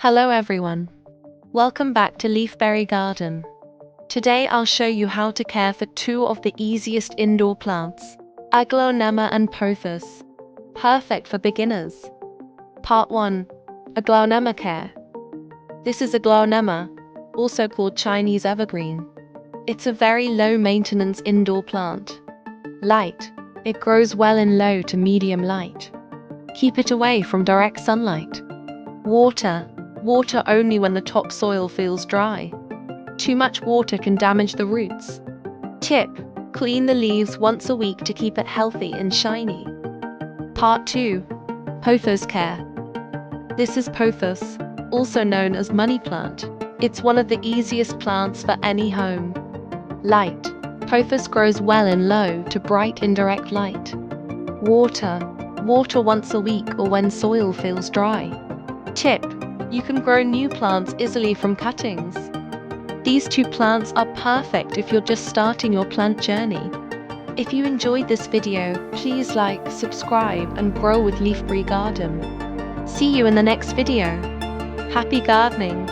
Hello everyone. Welcome back to Leafberry Garden. Today I'll show you how to care for two of the easiest indoor plants, Aglaonema and Pothos. Perfect for beginners. Part 1. Aglaonema care. This is Aglaonema, also called Chinese evergreen. It's a very low-maintenance indoor plant. Light. It grows well in low to medium light. Keep it away from direct sunlight. Water. Water only when the topsoil feels dry. Too much water can damage the roots. Tip: clean the leaves once a week to keep it healthy and shiny. Part 2. Pothos care. This is pothos, also known as money plant. It's one of the easiest plants for any home. Light. Pothos grows well in low to bright indirect light. Water. Water once a week or when soil feels dry. Tip: you can grow new plants easily from cuttings. These two plants are perfect if you're just starting your plant journey. If you enjoyed this video, please like, subscribe, and grow with Leafberry Garden. See you in the next video. Happy gardening!